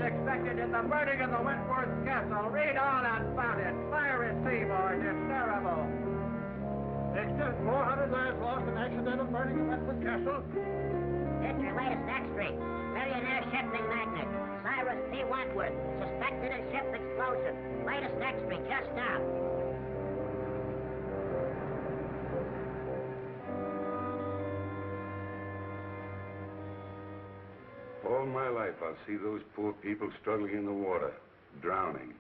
expected in the burning of the Wentworth Castle. Read all about it. Fire at sea, boys. It's terrible. Victor, 400 lives lost in accidental burning of Wentworth Castle. Victor, latest next street. Millionaire shipping magnate. Cyrus P. Wentworth. Suspected in ship explosion. Latest next street. Just now. All my life, I'll see those poor people struggling in the water, drowning.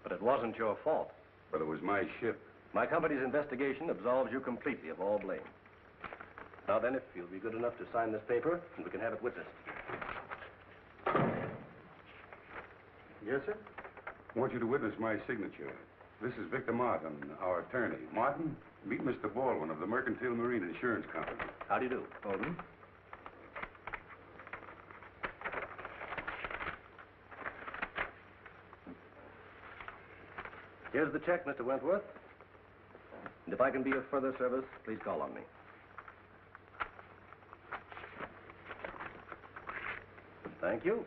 But it wasn't your fault. But it was my ship. My company's investigation absolves you completely of all blame. Now then, if you'll be good enough to sign this paper, and we can have it witnessed. Yes, sir? I want you to witness my signature. This is Victor Martin, our attorney. Martin, meet Mr. Baldwin of the Mercantile Marine Insurance Company. How do you do? Baldwin? Here's the check, Mr. Wentworth. And if I can be of further service, please call on me. Thank you.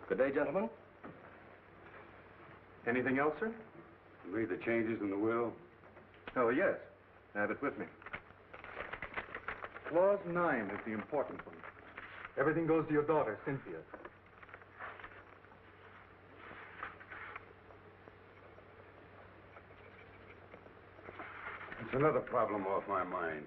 Good day, gentlemen. Anything else, sir? You made the changes in the will? Oh, yes. I have it with me. Clause 9 is the important one. Everything goes to your daughter, Cynthia. It's another problem off my mind.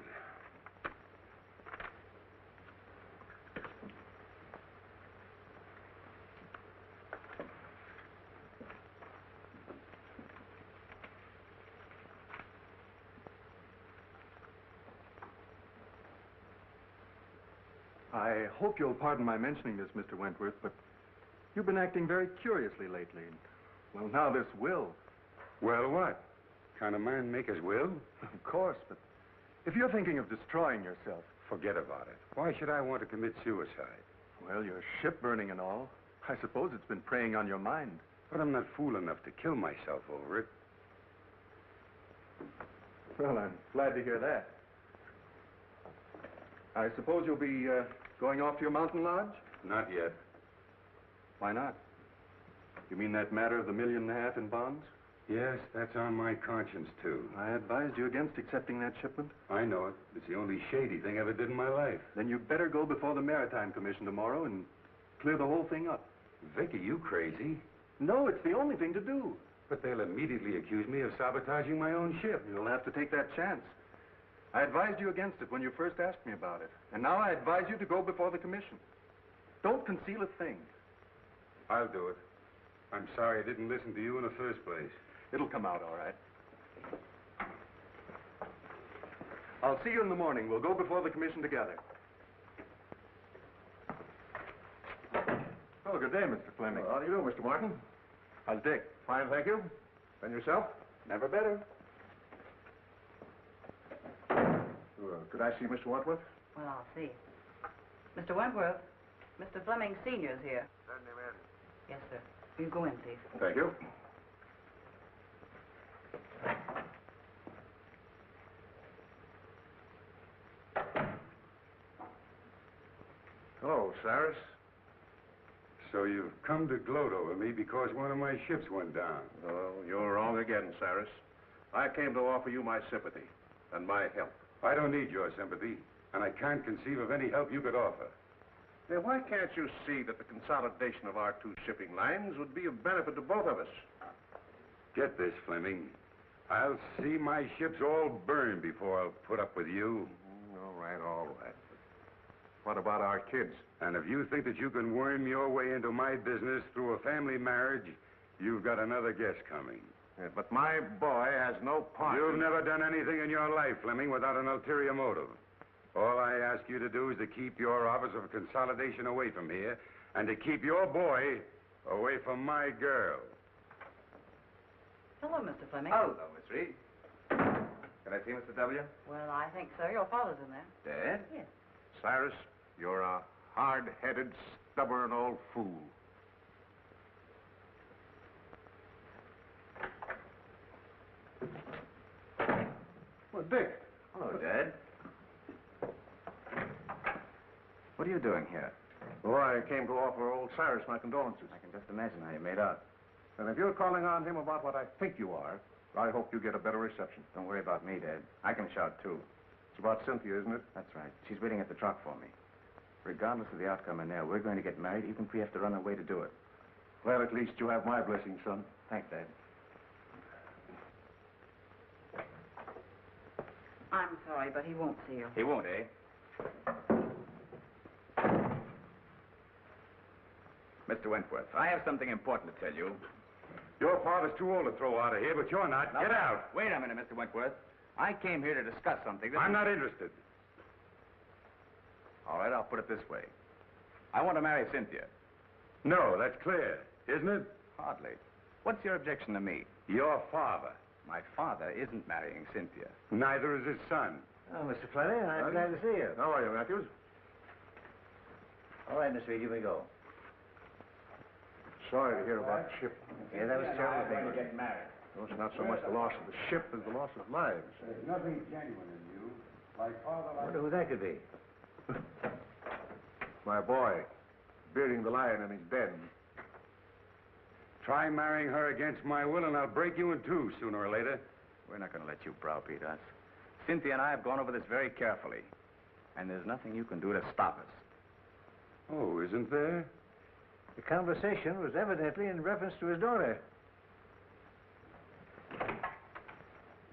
I hope you'll pardon my mentioning this, Mr. Wentworth, but you've been acting very curiously lately. Well, now this will. Well, what? Kind of man make his will? Of course, but if you're thinking of destroying yourself... Forget about it. Why should I want to commit suicide? Well, your ship burning and all. I suppose it's been preying on your mind. But I'm not fool enough to kill myself over it. Well, I'm glad to hear that. I suppose you'll be going off to your mountain lodge? Not yet. Why not? You mean that matter of the $1.5 million in bonds? Yes, that's on my conscience, too. I advised you against accepting that shipment. I know it. It's the only shady thing I ever did in my life. Then you'd better go before the Maritime Commission tomorrow and clear the whole thing up. Vic, are you crazy? No, it's the only thing to do. But they'll immediately accuse me of sabotaging my own ship. You'll have to take that chance. I advised you against it when you first asked me about it. And now I advise you to go before the commission. Don't conceal a thing. I'll do it. I'm sorry I didn't listen to you in the first place. It'll come out all right. I'll see you in the morning. We'll go before the commission together. Oh, good day, Mr. Fleming. Well, how do you do, Mr. Martin? How's Dick? Fine, thank you. And yourself? Never better. Could I see Mr. Wentworth? Well, I'll see. Mr. Wentworth, Mr. Fleming Sr.'s here. Send him in. Yes, sir. You go in, please. Thank you. Hello, Cyrus. So you've come to gloat over me because one of my ships went down. Oh, you're wrong again, Cyrus. I came to offer you my sympathy and my help. I don't need your sympathy, and I can't conceive of any help you could offer. Now, why can't you see that the consolidation of our two shipping lines would be of benefit to both of us? Get this, Fleming. I'll see my ships all burned before I'll put up with you. All right, all right. What about our kids? And if you think that you can worm your way into my business through a family marriage, you've got another guess coming. Yeah, but my boy has no part. You've never done anything in your life, Fleming, without an ulterior motive. All I ask you to do is to keep your office of consolidation away from here, and to keep your boy away from my girl. Hello, Mr. Fleming. Hello, Miss Reed. Can I see Mr. W? Well, I think so. Your father's in there. Dad? Yes. Cyrus, you're a hard-headed, stubborn old fool. Well, Dick. Hello, Dad. What are you doing here? Oh, I came to offer old Cyrus my condolences. I can just imagine how you made out. And if you're calling on him about what I think you are, I hope you get a better reception. Don't worry about me, Dad. I can shout, too. It's about Cynthia, isn't it? That's right. She's waiting at the truck for me. Regardless of the outcome in there, we're going to get married, even if we have to run away to do it. Well, at least you have my blessing, son. Thanks, Dad. I'm sorry, but he won't see her. He won't, eh? Mr. Wentworth, I have something important to tell you. Your father's too old to throw out of here, but you're not. Get out. Wait a minute, Mr. Wentworth. I came here to discuss something. I'm not interested. All right, I'll put it this way. I want to marry Cynthia. No, that's clear, isn't it? Hardly. What's your objection to me? Your father. My father isn't marrying Cynthia. Neither is his son. Oh, Mr. Fleming, I'm glad to see you. How are you, Matthews? All right, Miss Reed, here we go. Sorry to hear about the ship. Yeah, that was terrible. Going to get married. Well, it's not so much the loss of the ship as the loss of lives. There's nothing genuine in you. Like father, I wonder who that could be. My boy, bearding the lion in his den. Try marrying her against my will, and I'll break you in two sooner or later. We're not going to let you browbeat us. Cynthia and I have gone over this very carefully. And there's nothing you can do to stop us. Oh, isn't there? The conversation was evidently in reference to his daughter.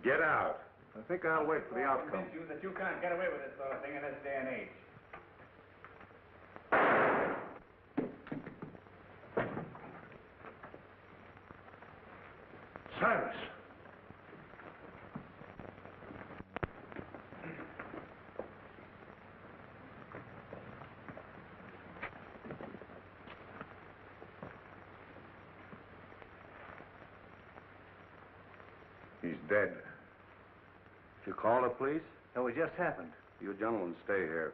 Get out. I think I'll wait for the outcome. You that you can't get away with this sort of thing in this day and age. Cyrus! He's dead. Did you call the police? No, it just happened. You gentlemen stay here.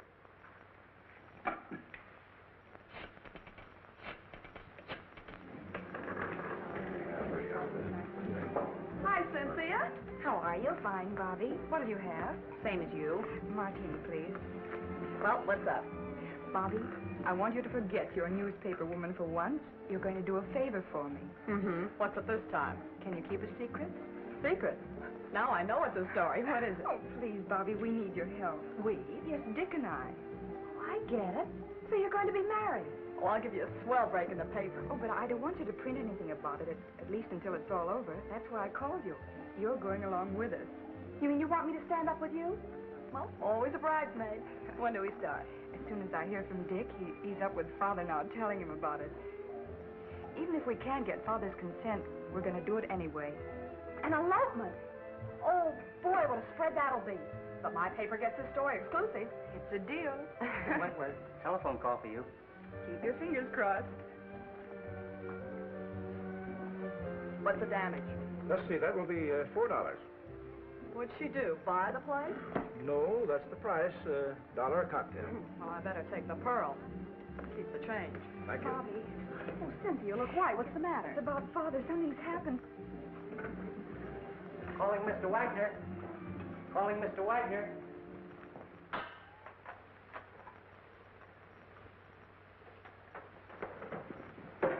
Hi, Cynthia. How are you? Fine, Bobby. What'll you have? Same as you. Martini, please. Well, what's up? Bobby, I want you to forget you're a newspaper woman for once. You're going to do a favor for me. Mm-hmm. What's it this time? Can you keep a secret? Secret. Now I know it's a story. What is it? Oh, please, Bobby, we need your help. We? Yes, Dick and I. Oh, I get it. So you're going to be married. Oh, I'll give you a swell break in the paper. Oh, but I don't want you to print anything about it, at least until it's all over. That's why I called you. You're going along with us. You mean you want me to stand up with you? Well, always a bridesmaid. When do we start? As soon as I hear from Dick, he's up with Father now, telling him about it. Even if we can't get Father's consent, we're going to do it anyway. An elopement. Oh, boy, what a spread that'll be. But my paper gets the story exclusive. It's a deal. Wentworth, telephone call for you. Keep your fingers crossed. What's the damage? Let's see, that will be $4. What'd she do? Buy the place? No, that's the price. $1 a cocktail. Well, I better take the pearl. Keep the change. Thank you. Bobby, Oh, Cynthia, look white. What's the matter? it's about Father. Something's happened. Calling Mr. Wagner. Calling Mr. Wagner.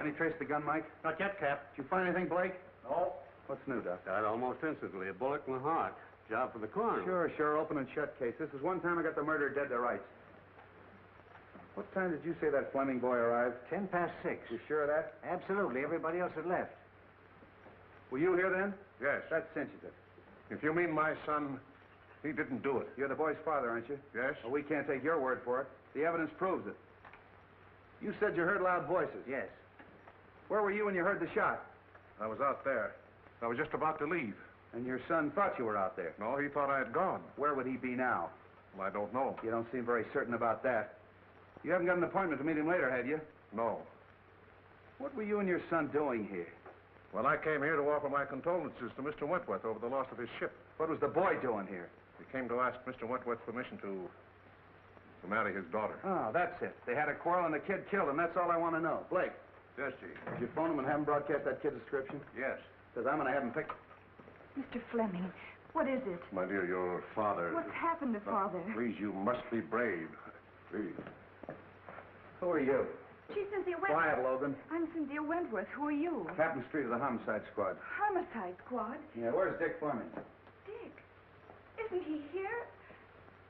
Any trace of the gun, Mike? Not yet, Cap. Did you find anything, Blake? No. What's new, Doc? Died almost instantly. A bullet in the heart. Job for the coroner. Sure. Open and shut case. This is one time I got the murderer dead to rights. What time did you say that Fleming boy arrived? 6:10. You sure of that? Absolutely. Everybody else had left. Were you here then? Yes. That cinches it. If you mean my son, he didn't do it. You're the boy's father, aren't you? Yes? Well, we can't take your word for it. The evidence proves it. You said you heard loud voices. Yes. Where were you when you heard the shot? I was out there. I was just about to leave. And your son thought you were out there. No, he thought I had gone. Where would he be now? Well, I don't know. You don't seem very certain about that. You haven't got an appointment to meet him later, had you? No. What were you and your son doing here? Well, I came here to offer my condolences to Mr. Wentworth over the loss of his ship. What was the boy doing here? He came to ask Mr. Wentworth's permission to marry his daughter. Oh, that's it. They had a quarrel and the kid killed him. That's all I want to know. Blake, Yes, Chief. did you phone him and have him broadcast that kid's description? Yes. Because I'm going to have him picked. Mr. Fleming, what is it? My dear, your father... What's happened to Father? Please, you must be brave. Please. Who are you? She's Cynthia Wentworth. Quiet, Logan. I'm Cynthia Wentworth. Who are you? Captain Street of the Homicide Squad. Homicide Squad? Yeah, where's Dick Fleming? Dick? Isn't he here?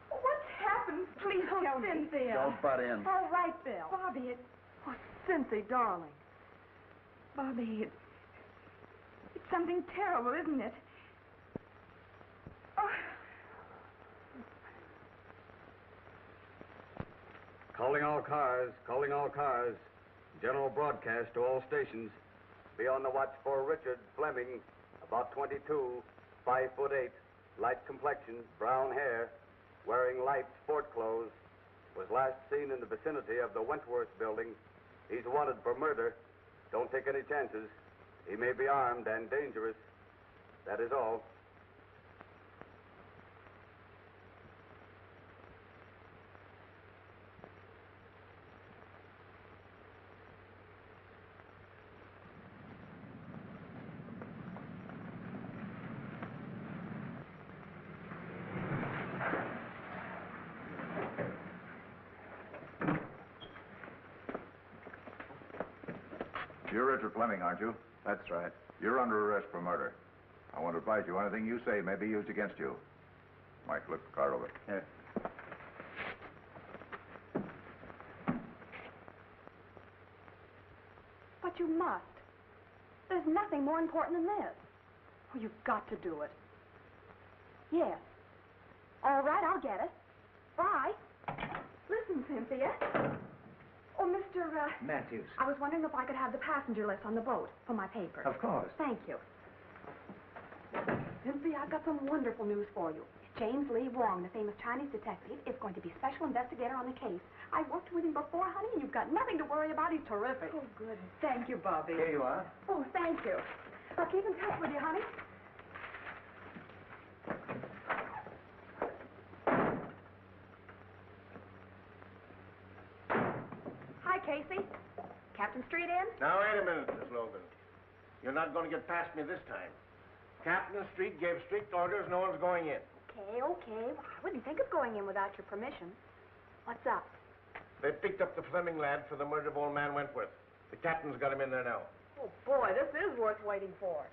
What's happened? Please tell Cynthia. Don't butt in. All right, Bill. Bobby, Oh, Cynthia, darling. Bobby, it's something terrible, isn't it? Oh. Calling all cars, calling all cars. General broadcast to all stations. Be on the watch for Richard Fleming, about 22, 5'8", light complexion, brown hair, wearing light sport clothes. Was last seen in the vicinity of the Wentworth building. He's wanted for murder. Don't take any chances. He may be armed and dangerous. That is all. You're Richard Fleming, aren't you? That's right. You're under arrest for murder. I want to advise you anything you say may be used against you. Mike, look the car over. Here. But you must. There's nothing more important than this. Oh, you've got to do it. Yes. All right, I'll get it. Bye. Listen, Cynthia. Oh, Mr. Matthews. I was wondering if I could have the passenger list on the boat for my paper. Of course. Thank you. Cynthia, I've got some wonderful news for you. James Lee Wong, the famous Chinese detective, is going to be special investigator on the case. I worked with him before, honey, and you've got nothing to worry about. He's terrific. Oh, good. Thank you, Bobby. Here you are. Oh, thank you. I'll keep in touch with you, honey. Hi, Casey. Captain Street in? Now, wait a minute, Miss Logan. You're not going to get past me this time. Captain Street gave strict orders no one's going in. Okay. Well, I wouldn't think of going in without your permission. What's up? They picked up the Fleming lad for the murder of old man Wentworth. The captain's got him in there now. Oh, boy, this is worth waiting for.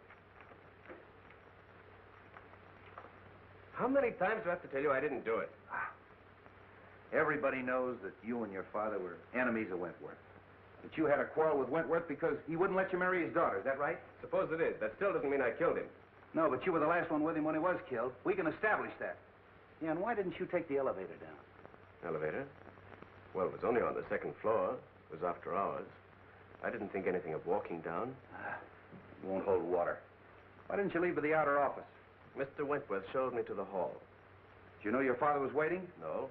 How many times do I have to tell you I didn't do it? Everybody knows that you and your father were enemies of Wentworth. That you had a quarrel with Wentworth because he wouldn't let you marry his daughter. Is that right? Suppose it is. That still doesn't mean I killed him. No, but you were the last one with him when he was killed. We can establish that. Yeah, and why didn't you take the elevator down? Elevator? Well, it was only on the second floor. It was after hours. I didn't think anything of walking down. It won't hold water. Why didn't you leave for the outer office? Mr. Wentworth showed me to the hall. Did you know your father was waiting? No.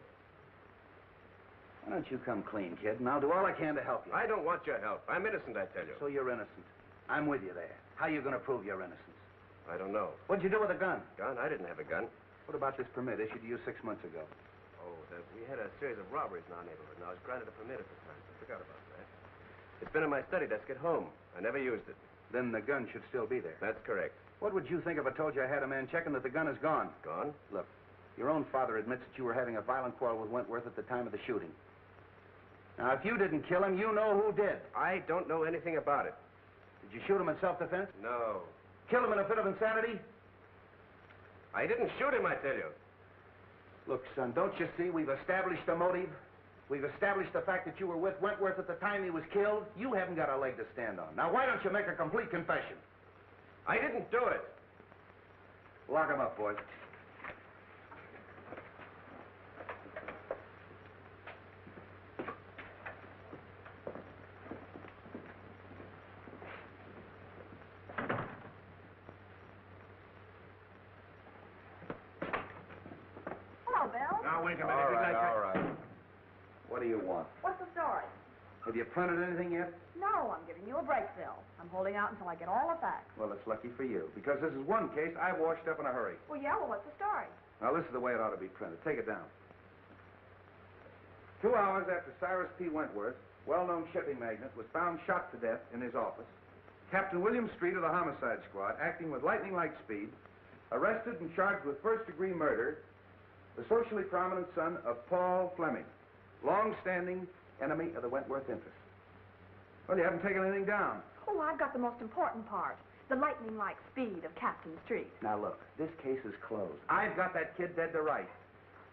Why don't you come clean, kid, and I'll do all I can to help you. I don't want your help. I'm innocent, I tell you. So you're innocent. I'm with you there. How are you going to prove your innocence? I don't know. What'd you do with the gun? Gun? I didn't have a gun. What about this permit issued to you 6 months ago? Oh, we had a series of robberies in our neighborhood, and I was granted a permit at the time. I forgot about that. It's been in my study desk at home. I never used it. Then the gun should still be there. That's correct. What would you think if I told you I had a man checking that the gun is gone? Gone? Look, your own father admits that you were having a violent quarrel with Wentworth at the time of the shooting. Now, if you didn't kill him, you know who did. I don't know anything about it. Did you shoot him in self-defense? No. Kill him in a fit of insanity? I didn't shoot him, I tell you. Look, son, don't you see we've established a motive? We've established the fact that you were with Wentworth at the time he was killed. You haven't got a leg to stand on. Now, why don't you make a complete confession? I didn't do it. Lock him up, boys. Hello, Bill. Now, wait a minute. All right. What do you want? What's the story? Have you printed anything yet? No, I'm giving you a break, Bill. I'm holding out until I get all the facts. Well, it's lucky for you, because this is one case I washed up in a hurry. Well, yeah, what's the story? Now, this is the way it ought to be printed. Take it down. 2 hours after Cyrus P. Wentworth, well-known shipping magnate, was found shot to death in his office, Captain William Street of the Homicide Squad, acting with lightning-like speed, arrested and charged with first-degree murder the socially prominent son of Paul Fleming, long-standing enemy of the Wentworth interest. Well, you haven't taken anything down. Oh, I've got the most important part. The lightning-like speed of Captain Street. Now, look, this case is closed. I've got that kid dead to rights.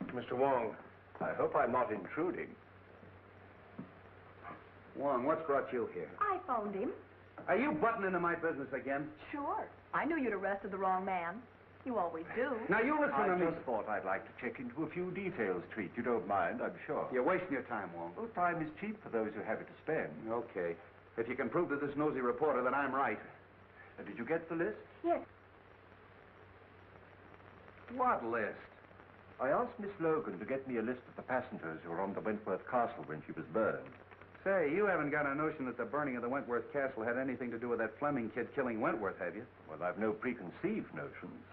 Mr. Wong, I hope I'm not intruding. Wong, what's brought you here? I phoned him. Are you butting into my business again? Sure. I knew you'd arrested the wrong man. You always do. Now, you listen to me. I just thought I'd like to check into a few details, Treat. You don't mind, I'm sure. You're wasting your time, Wong. Well, time is cheap for those who have it to spend. Okay. If you can prove to this nosy reporter that I'm right. Did you get the list? Yes. What list? I asked Miss Logan to get me a list of the passengers who were on the Wentworth Castle when she was burned. Say, you haven't got a notion that the burning of the Wentworth Castle had anything to do with that Fleming kid killing Wentworth, have you? Well, I've no preconceived notions.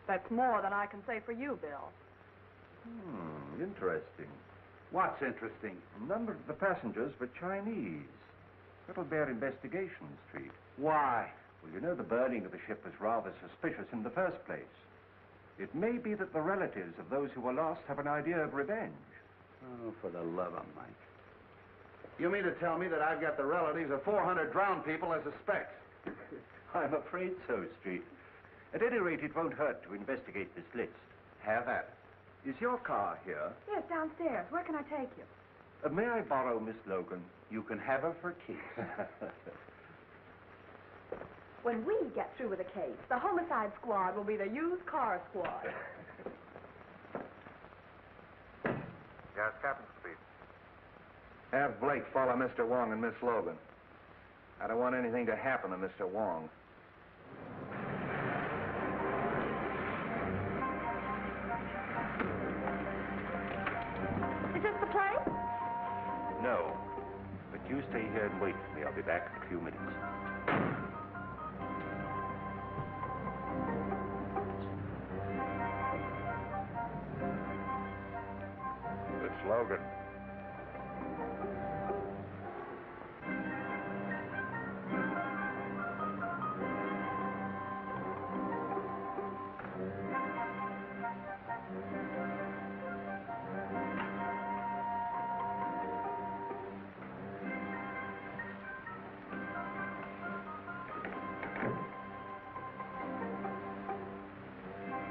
That's more than I can say for you, Bill. Interesting. What's interesting? A number of the passengers were Chinese. That'll bear investigation, Street. Why? Well, you know the burning of the ship was rather suspicious in the first place. It may be that the relatives of those who were lost have an idea of revenge. Oh, for the love of Mike. You mean to tell me that I've got the relatives of 400 drowned people as suspects? I'm afraid so, Street. At any rate, it won't hurt to investigate this list. Have at it. Is your car here? Yes, downstairs. Where can I take you? May I borrow Miss Logan? You can have her for keeps. When we get through with the case, the homicide squad will be the used car squad. Yes, Captain Street. Have Blake follow Mr. Wong and Miss Logan. I don't want anything to happen to Mr. Wong. Is this the place? No. But you stay here and wait for me. I'll be back in a few minutes. It's Logan.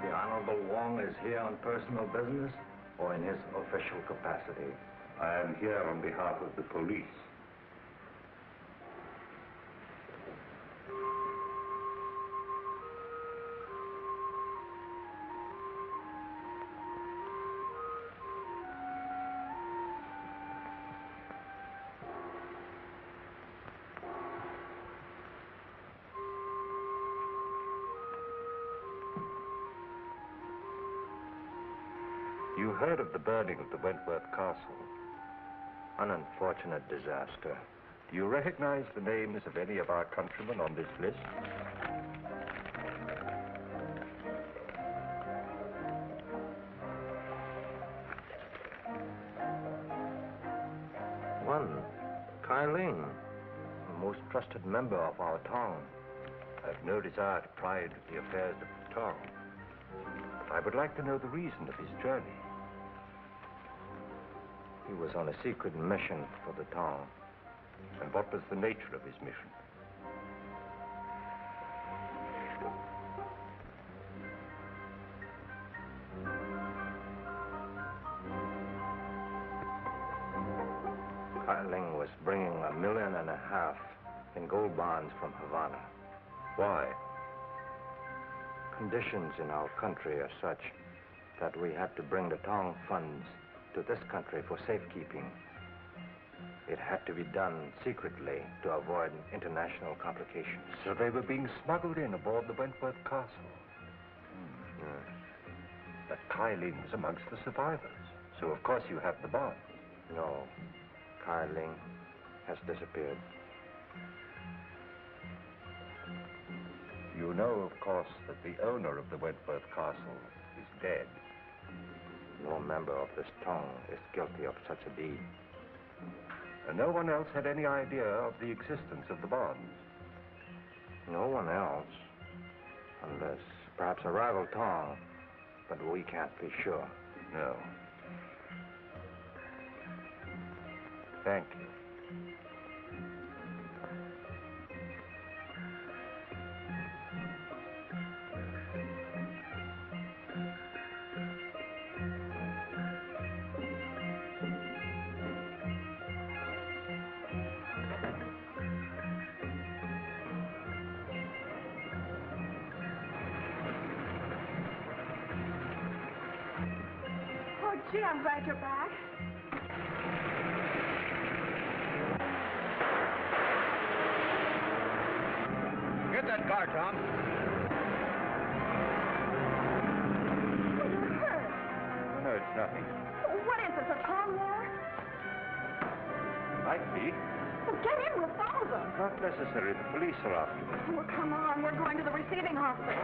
The Honorable Wong is here on personal business or in his official capacity? I am here on behalf of the police. You heard of the burning of the Wentworth Castle. An unfortunate disaster. Do you recognize the names of any of our countrymen on this list? One, Kai Ling, a most trusted member of our town. I've no desire to pry into the affairs of the town. But I would like to know the reason of his journey. He was on a secret mission for the town. And what was the nature of his mission? Kai Ling was bringing $1.5 million in gold bonds from Havana. Why? Conditions in our country are such that we had to bring the town funds to this country for safekeeping. It had to be done secretly to avoid international complications. So they were being smuggled in aboard the Wentworth Castle. Yes. But Kai Ling was amongst the survivors. So of course you have the bonds. No, Kai Ling has disappeared. You know, of course, that the owner of the Wentworth Castle is dead. No member of this town is guilty of such a deed. And no one else had any idea of the existence of the bonds. No one else, unless perhaps a rival town, but we can't be sure. No. Thank you. Oh, gee, I'm glad you're back. Get that car, Tom. Oh, you're hurt. No, it's nothing. Oh, what is this, a tongue war? Might be. Well, get in, we'll follow them. Not necessary. The police are after them. Oh, come on, we're going to the receiving hospital.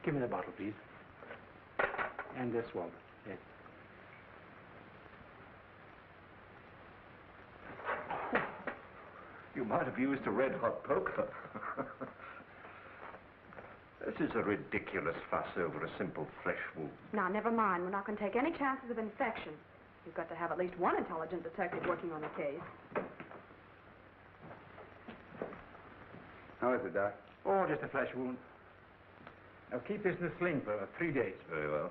Give me the bottle, please. And this one. Yes. You might have used a red-hot poker. This is a ridiculous fuss over a simple flesh wound. Now, never mind. We're not going to take any chances of infection. You've got to have at least one intelligent detective working on the case. How is it, Doc? Oh, just a flesh wound. Now, keep this in a sling for 3 days. Very well.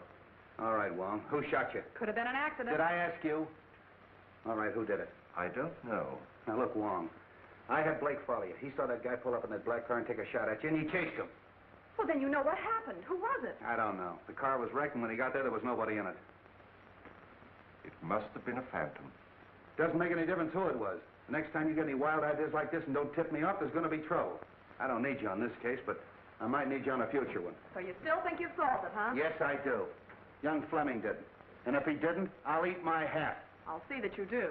All right, Wong. Who shot you? Could have been an accident. Did I ask you? All right, who did it? I don't know. Now, look, Wong. I had Blake follow you. He saw that guy pull up in that black car and take a shot at you, and he chased him. Well, then you know what happened. Who was it? I don't know. The car was wrecked, and when he got there was nobody in it. It must have been a phantom. Doesn't make any difference who it was. The next time you get any wild ideas like this and don't tip me off, there's going to be trouble. I don't need you on this case, but I might need you on a future one. So you still think you've solved it, huh? Yes, I do. Young Fleming didn't. And if he didn't, I'll eat my hat. I'll see that you do.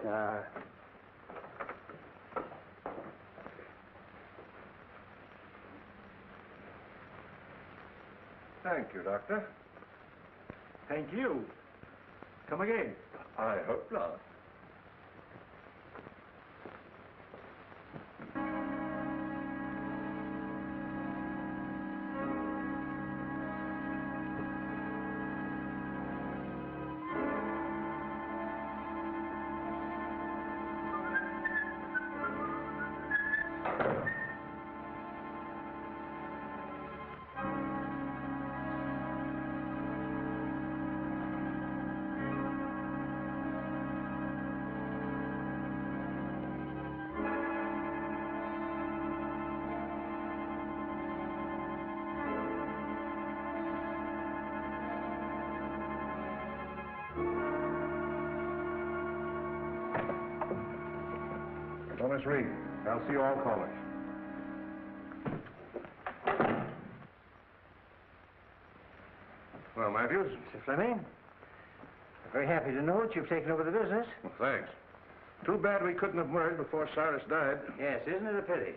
Thank you, Doctor. Thank you. Come again. I hope not. Well, Miss Reed, I'll see you all callers. Well, Matthews? Mr. Fleming, I'm very happy to know that you've taken over the business. Well, thanks. Too bad we couldn't have merged before Cyrus died. Yes, isn't it a pity?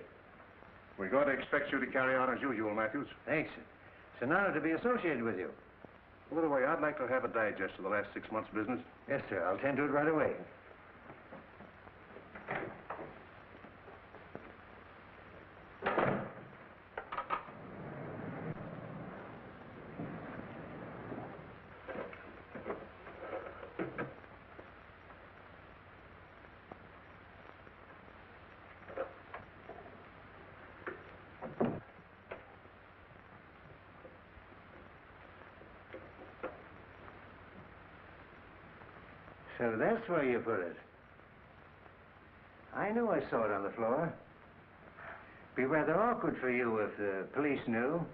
We're going to expect you to carry on as usual, Matthews. Thanks. It's an honor to be associated with you. By the way, I'd like to have a digest of the last 6 months' business. Yes, sir. I'll tend to it right away. So that's where you put it. I knew I saw it on the floor. Be rather awkward for you if the police knew.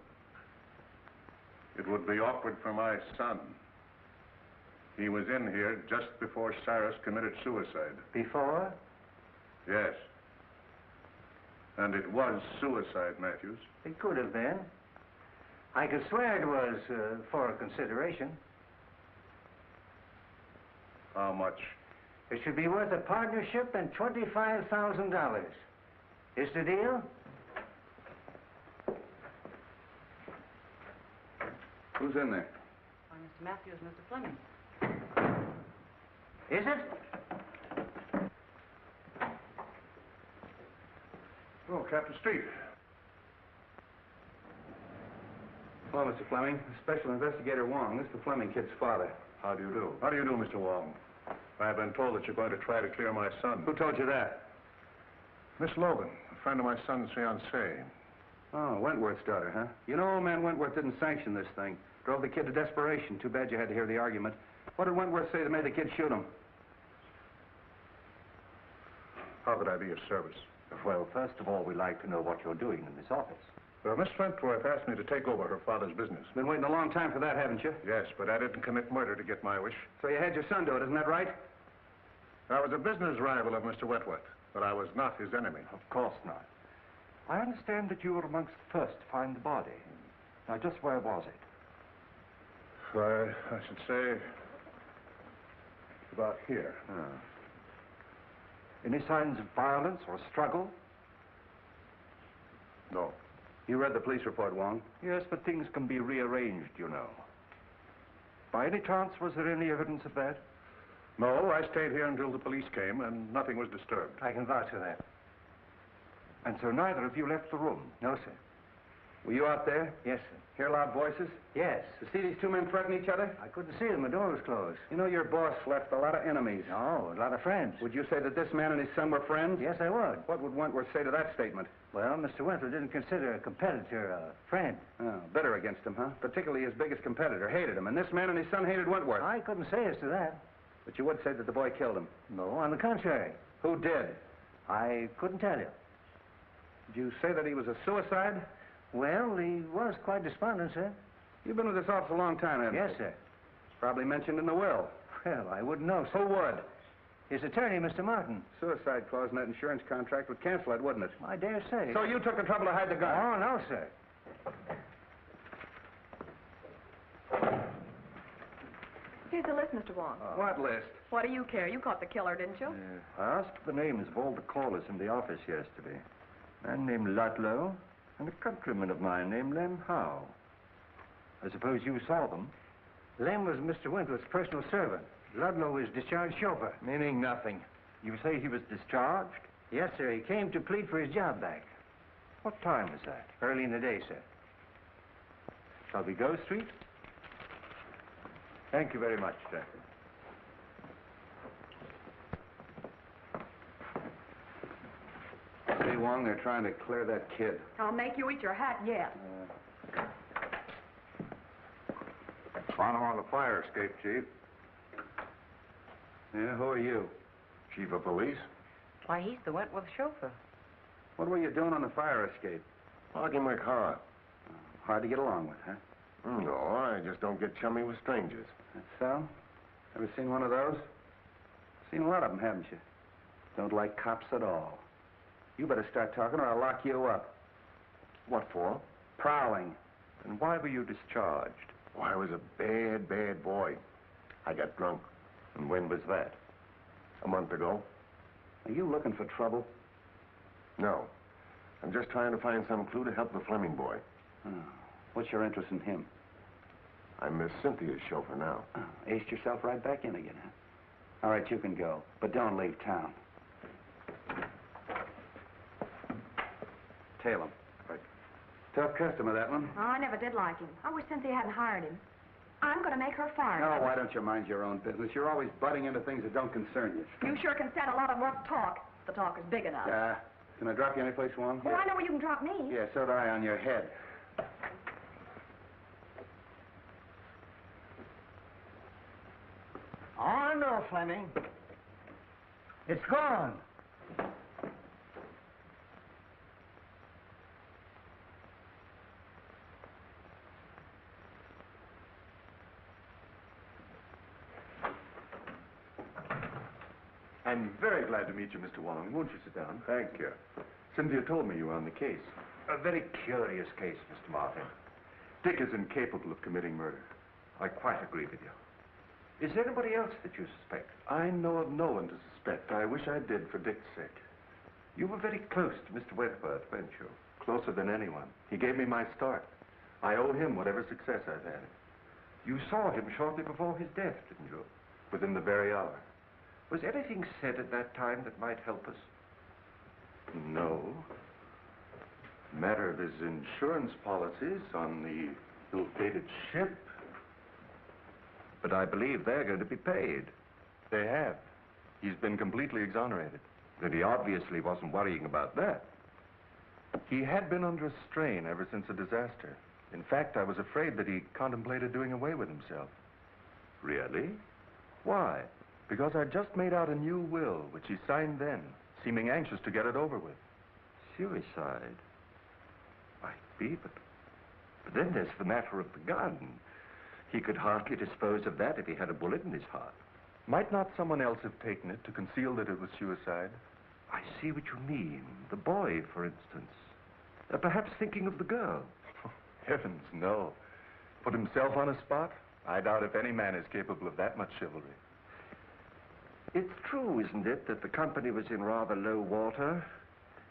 It would be awkward for my son. He was in here just before Cyrus committed suicide. Before? Yes. And it was suicide, Matthews. It could have been. I could swear it was for consideration. How much? It should be worth a partnership and $25,000. Is the deal? Who's in there? Why, Mr. Matthews, Mr. Fleming. Is it? Oh, Captain Street. Hello, Mr. Fleming. Special Investigator Wong. This is the Fleming kid's father. How do you do? How do you do, Mr. Wong? I've been told that you're going to try to clear my son. Who told you that? Miss Logan, a friend of my son's fiancée. Oh, Wentworth's daughter, huh? You know, old man Wentworth didn't sanction this thing. Drove the kid to desperation. Too bad you had to hear the argument. What did Wentworth say that made the kid shoot him? How could I be of service? Well, first of all, we'd like to know what you're doing in this office. Well, Miss Wentworth asked me to take over her father's business. Been waiting a long time for that, haven't you? Yes, but I didn't commit murder to get my wish. So you had your son do it, isn't that right? I was a business rival of Mr. Wentworth, but I was not his enemy. Of course not. I understand that you were amongst the first to find the body. Now, just where was it? I should say about here. Any signs of violence or struggle? No. You read the police report, Wong? Yes, but things can be rearranged, you know. By any chance, was there any evidence of that? No, I stayed here until the police came, and nothing was disturbed. I can vouch for that. And so neither of you left the room? No, sir. Were you out there? Yes, sir. Hear loud voices? Yes. You see these two men threaten each other? I couldn't see them. The door was closed. You know, your boss left a lot of enemies. No, a lot of friends. Would you say that this man and his son were friends? Yes, I would. What would Wentworth say to that statement? Well, Mr. Wentworth didn't consider a competitor a friend. Oh, bitter against him, huh? Particularly his biggest competitor. Hated him. And this man and his son hated Wentworth. I couldn't say as to that. But you would say that the boy killed him. No, on the contrary. Who did? I couldn't tell you. Did you say that he was a suicide? Well, he was quite despondent, sir. You've been with this office a long time, haven't you? Yes, sir. Probably mentioned in the will. Well, I wouldn't know, sir. Who would? His attorney, Mr. Martin. Suicide clause in that insurance contract would cancel it, wouldn't it? I dare say. So you took the trouble to hide the gun? Oh, no, sir. Here's the list, Mr. Wong. What list? What do you care? You caught the killer, didn't you? I asked for the names of all the callers in the office yesterday. A man named Ludlow and a countryman of mine named Lem Howe. I suppose you saw them? Lem was Mr. Wentworth's personal servant. Ludlow was discharged chauffeur. Meaning nothing. You say he was discharged? Yes, sir. He came to plead for his job back. What time was that? Early in the day, sir. Shall we go, Street? Thank you very much, sir. See, Wong, they're trying to clear that kid. I'll make you eat your hat yet. Found him on the fire escape, Chief. Yeah, who are you? Chief of Police? Why, he's the Wentworth chauffeur. What were you doing on the fire escape? Parking my car. Hard to get along with, huh? No, I just don't get chummy with strangers. That's so? Ever seen one of those? Seen a lot of them, haven't you? Don't like cops at all. You better start talking or I'll lock you up. What for? Prowling. And why were you discharged? Oh, I was a bad, bad boy. I got drunk. And when was that? A month ago. Are you looking for trouble? No. I'm just trying to find some clue to help the Fleming boy. Oh. What's your interest in him? I'm Miss Cynthia's chauffeur now. Oh, aced yourself right back in again, huh? All right, you can go, but don't leave town. Tail him. Right. Tough customer, that one. Oh, I never did like him. I wish Cynthia hadn't hired him. I'm going to make her fire Oh, him. why don't you mind your own business? You're always butting into things that don't concern you. You sure can stand a lot of rough talk. The talk is big enough. Can I drop you anyplace, Wong? Oh, I know where you can drop me. Yeah, so do I on your head. Oh, no, Fleming. It's gone. I'm very glad to meet you, Mr. Wong. Won't you sit down? Thank you. Cynthia told me you were on the case. A very curious case, Mr. Martin. Dick is incapable of committing murder. I quite agree with you. Is there anybody else that you suspect? I know of no one to suspect. I wish I did for Dick's sake. You were very close to Mr. Wentworth, weren't you? Closer than anyone. He gave me my start. I owe him whatever success I've had. You saw him shortly before his death, didn't you? Within the very hour. Was anything said at that time that might help us? No. Matter of his insurance policies on the ill-fated ship. But I believe they're going to be paid. They have. He's been completely exonerated. Then he obviously wasn't worrying about that. He had been under a strain ever since the disaster. In fact, I was afraid that he contemplated doing away with himself. Really? Why? Because I'd just made out a new will, which he signed then, seeming anxious to get it over with. Suicide? Might be, but then there's the matter of the gun. He could hardly dispose of that if he had a bullet in his heart. Might not someone else have taken it to conceal that it was suicide? I see what you mean. The boy, for instance. Perhaps thinking of the girl. Oh, heavens, no. Put himself on a spot? I doubt if any man is capable of that much chivalry. It's true, isn't it, that the company was in rather low water,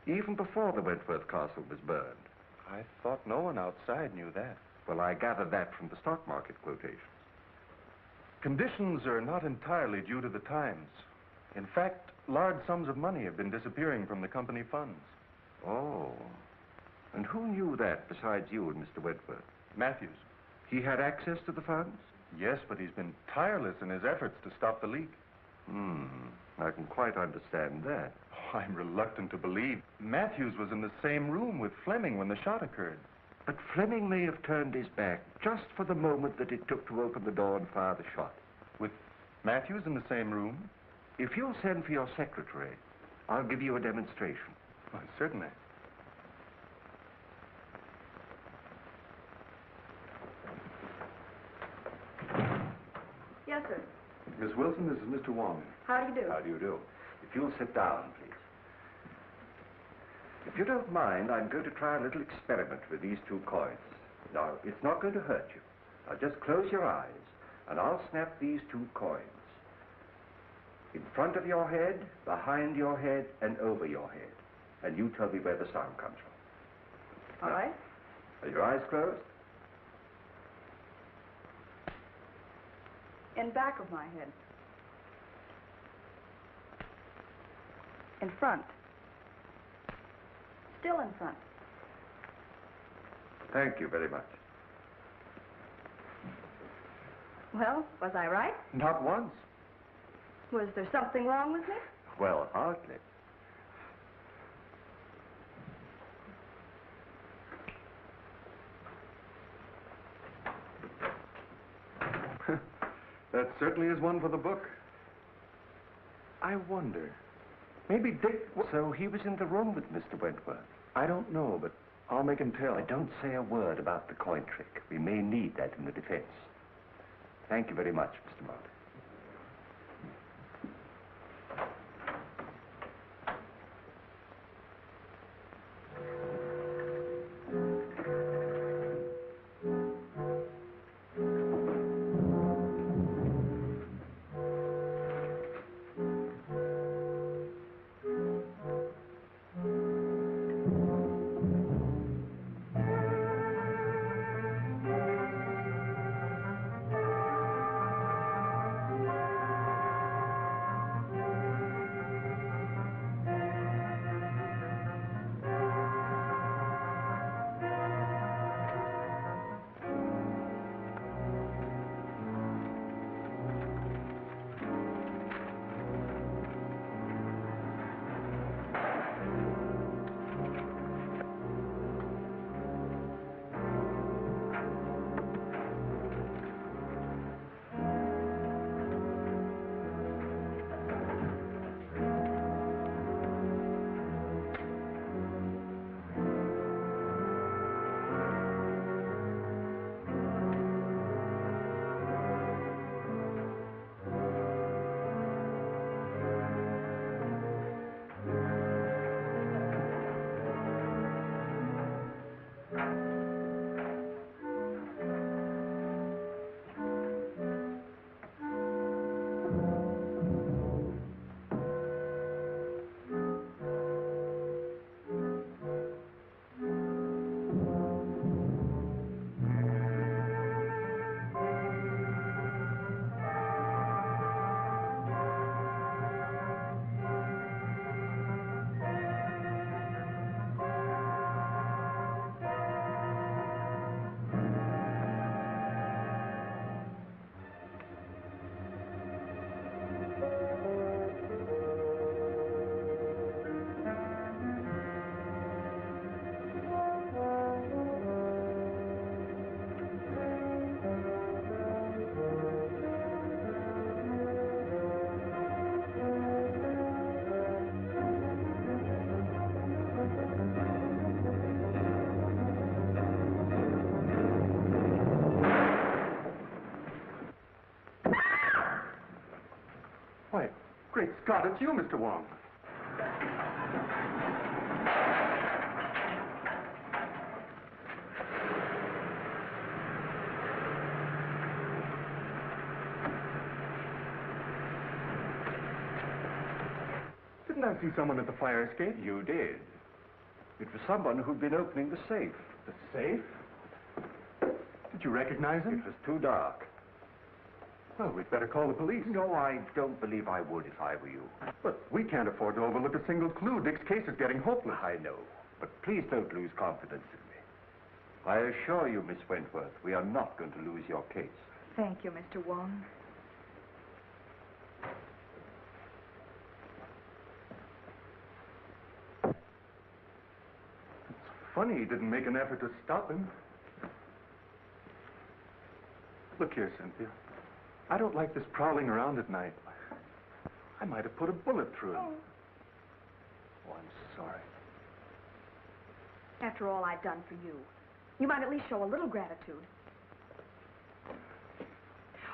even before the Wentworth Castle was burned? I thought no one outside knew that. Well, I gather that from the stock market quotations. Conditions are not entirely due to the times. In fact, large sums of money have been disappearing from the company funds. Oh. And who knew that besides you and Mr. Wentworth? Matthews. He had access to the funds? Yes, but he's been tireless in his efforts to stop the leak. I can quite understand that. Oh, I'm reluctant to believe. Matthews was in the same room with Fleming when the shot occurred. But Fleming may have turned his back just for the moment that it took to open the door and fire the shot. With Matthews in the same room? If you'll send for your secretary, I'll give you a demonstration. Oh, certainly. Yes, sir. Miss Wilson, this is Mr. Wong. How do you do? How do you do? If you'll sit down, please. If you don't mind, I'm going to try a little experiment with these two coins. Now, it's not going to hurt you. Now, just close your eyes, and I'll snap these two coins. In front of your head, behind your head, and over your head. And you tell me where the sound comes from. All right. Are your eyes closed? In back of my head. In front. Still in front. Thank you very much. Well, was I right? Not once. Was there something wrong with me? Well, hardly. That certainly is one for the book. I wonder. Maybe Dick... So he was in the room with Mr. Wentworth? I don't know, but I'll make him tell. But don't say a word about the coin trick. We may need that in the defense. Thank you very much, Mr. Martin. God, it's you, Mr. Wong. Didn't I see someone at the fire escape? You did. It was someone who'd been opening the safe. The safe? Did you recognize him? It was too dark. Well, we'd better call the police. No, I don't believe I would if I were you. But we can't afford to overlook a single clue. Dick's case is getting hopeless. I know, but please don't lose confidence in me. I assure you, Miss Wentworth, we are not going to lose your case. Thank you, Mr. Wong. Funny he didn't make an effort to stop him. Look here, Cynthia. I don't like this prowling around at night. I might have put a bullet through him. Oh, I'm sorry. After all I've done for you, you might at least show a little gratitude.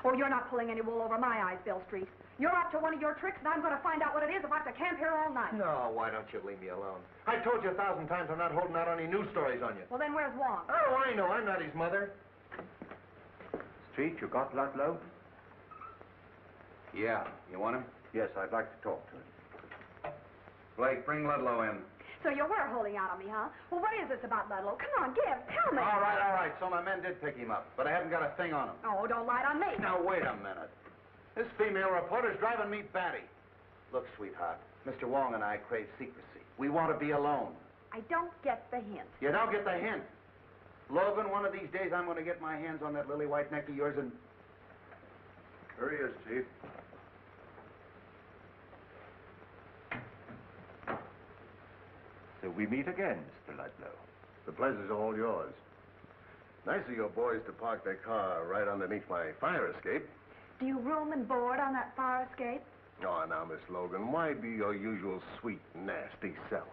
Oh, you're not pulling any wool over my eyes, Bill Street. You're up to one of your tricks, and I'm going to find out what it is if I have to camp here all night. No, why don't you leave me alone? I've told you 1,000 times I'm not holding out any news stories on you. Well, then where's Wong? Oh, I know. I'm not his mother. Street, you got Ludlow? Yeah. You want him? Yes, I'd like to talk to him. Blake, bring Ludlow in. So you were holding out on me, huh? Well, what is this about Ludlow? Come on, tell me. All right. So my men did pick him up, but I haven't got a thing on him. Oh, don't lie on me. Now, wait a minute. This female reporter's driving me batty. Look, sweetheart, Mr. Wong and I crave secrecy. We want to be alone. I don't get the hint. You don't get the hint. Logan, one of these days I'm going to get my hands on that lily white neck of yours and... Here he is, Chief. So we meet again, Mr. Ludlow. The pleasure's all yours. Nice of your boys to park their car right underneath my fire escape. Do you room and board on that fire escape? Oh, now, Miss Logan, why be your usual sweet, nasty self?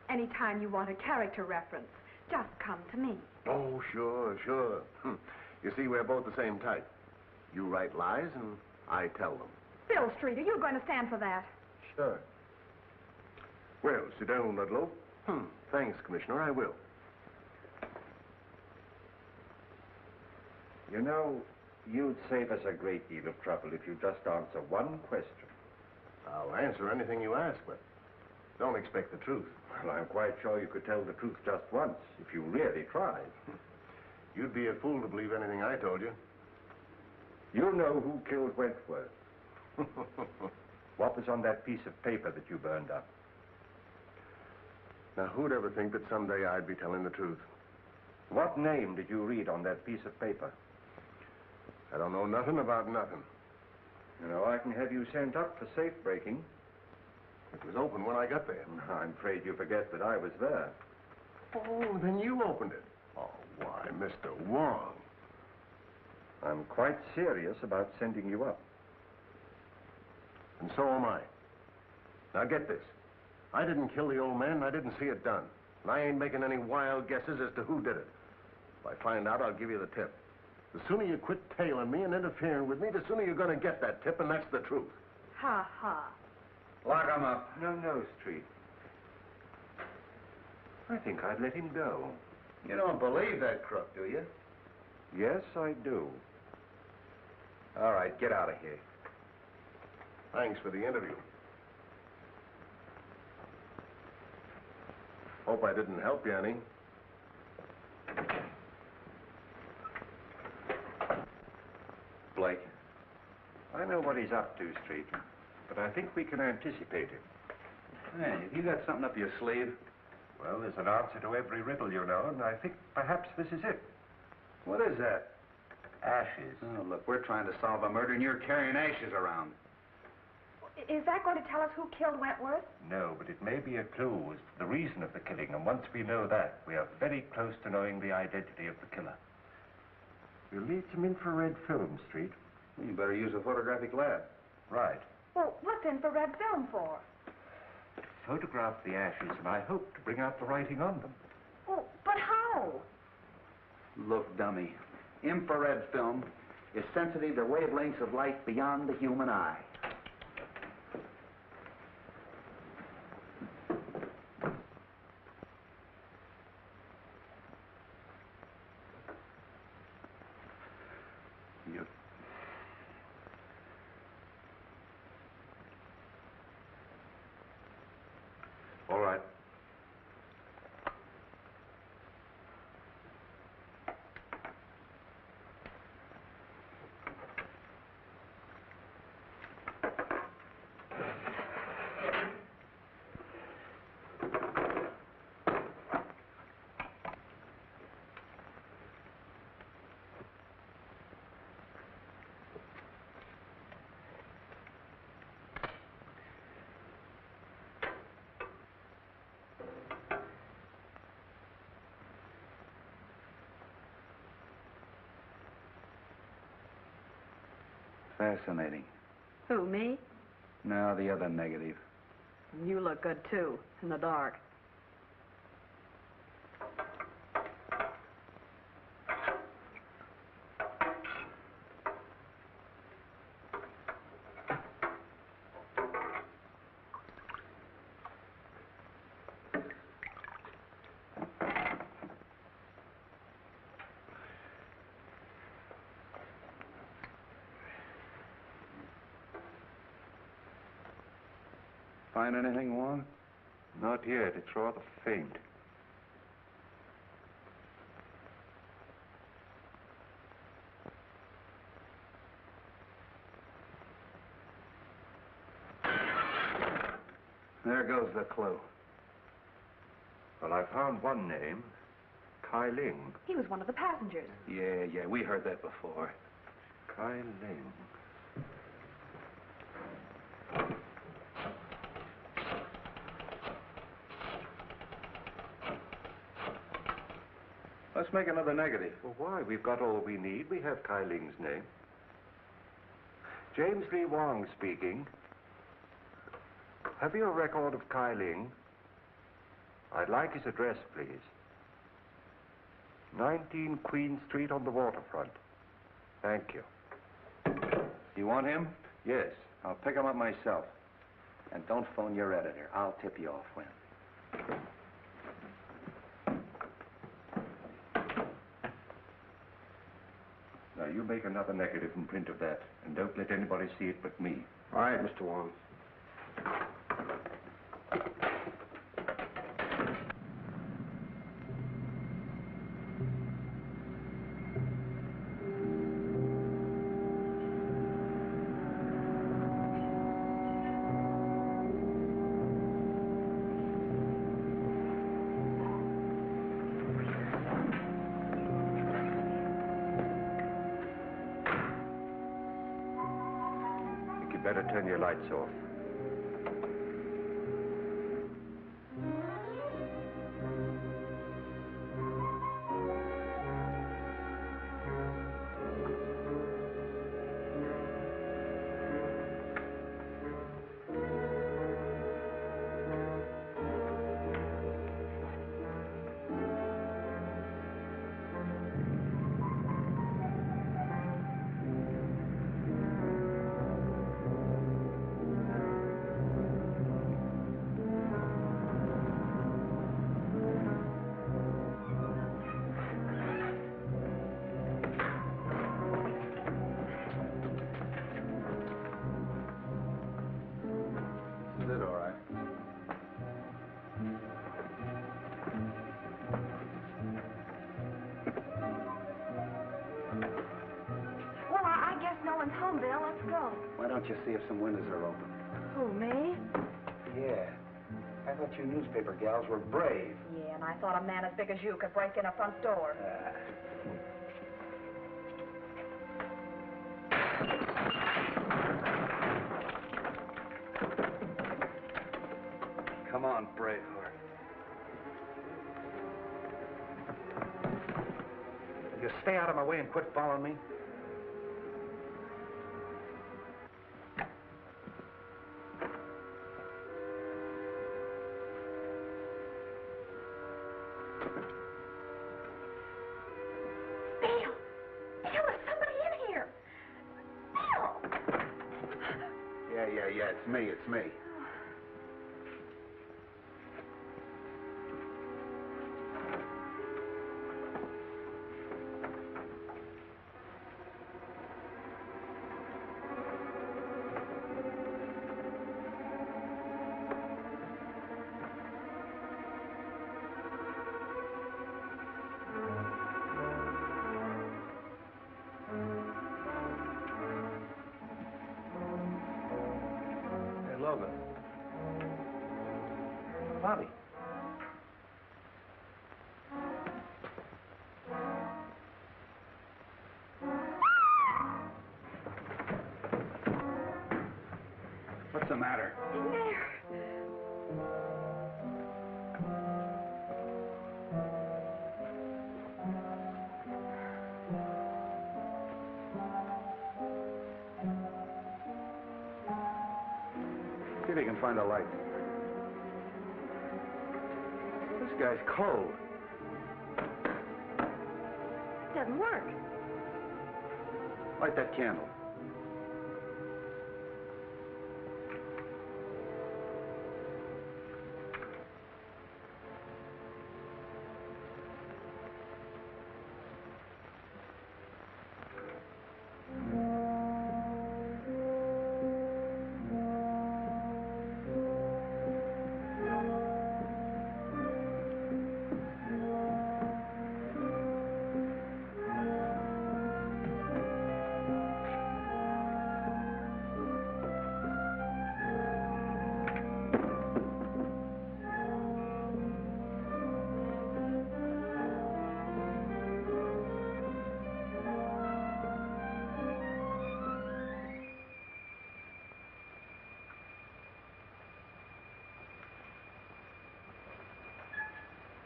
Anytime you want a character reference, just come to me. Oh, sure. You see, we're both the same type. You write lies, and I tell them. Bill Street, are you going to stand for that? Sure. Well, sit down, Ludlow. Thanks, Commissioner, I will. You know, you'd save us a great deal of trouble if you just answer one question. I'll answer anything you ask, but don't expect the truth. Well, I'm quite sure you could tell the truth just once, if you really tried. You'd be a fool to believe anything I told you. You know who killed Wentworth. What was on that piece of paper that you burned up? Now, who'd ever think that someday I'd be telling the truth? What name did you read on that piece of paper? I don't know nothing about nothing. You know, I can have you sent up for safe breaking. It was open when I got there. I'm afraid you forget that I was there. Oh, then you opened it. Oh, why, Mr. Wong. I'm quite serious about sending you up. And so am I. Now, get this. I didn't kill the old man, and I didn't see it done. And I ain't making any wild guesses as to who did it. If I find out, I'll give you the tip. The sooner you quit tailing me and interfering with me, the sooner you're going to get that tip, and that's the truth. Ha ha. Lock him up. No, Street. I think I'd let him go. You don't believe that crook, do you? Yes, I do. All right, get out of here. Thanks for the interview. Hope I didn't help you any. Blake. I know what he's up to, Street, but I think we can anticipate him. Hey, have you got something up your sleeve? Well, there's an answer to every riddle, you know, and I think perhaps this is it. What is that? Ashes. Oh, look, we're trying to solve a murder and you're carrying ashes around. Is that going to tell us who killed Wentworth? No, but it may be a clue as to the reason of the killing, and once we know that, we are very close to knowing the identity of the killer. We'll need some infrared film, Street. Well, you better use a photographic lab. Right. Well, what's infrared film for? To photograph the ashes, and I hope to bring out the writing on them. Oh, but how? Look, dummy, infrared film is sensitive to wavelengths of light beyond the human eye. Fascinating. Who, me? No, the other negative. You look good, too, in the dark. Find anything, Juan? Not yet. It's rather faint. There goes the clue. Well, I found one name. Kai Ling. He was one of the passengers. Yeah, we heard that before. Kai Ling. Let's make another negative. Well, why? We've got all we need. We have Kai Ling's name. James Lee Wong speaking. Have you a record of Kai Ling? I'd like his address, please. 19 Queen Street on the waterfront. Thank you. You want him? Yes. I'll pick him up myself. And don't phone your editor. I'll tip you off when. Now, you make another negative and print of that, and don't let anybody see it but me. All right, Mr. Wong. Better turn your lights off. This is it, all right. Well, I guess no one's home, Bill. Let's go. Why don't you see if some windows are open? Who, me? Yeah. I thought you newspaper gals were brave. Yeah, and I thought a man as big as you could break in a front door. Come on, Braveheart. You stay out of my way and quit following me. Bill! Bill, there's somebody in here! Bill! Yeah, it's me. Hey, Logan. Bobby. What's the matter? In there. See if you can find a light. This guy's cold. Doesn't work. Light that candle.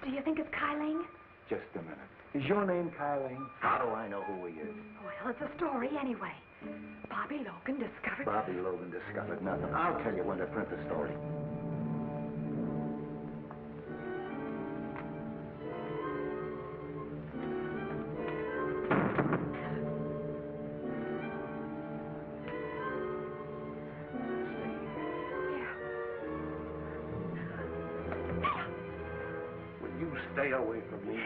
Do you think it's Kai Ling? Just a minute. Is your name Kyling? How do I know who he is? Well, it's a story anyway. Bobby Logan discovered... Bobby Logan discovered nothing. I'll tell you when to print the story. Will you stay away from me?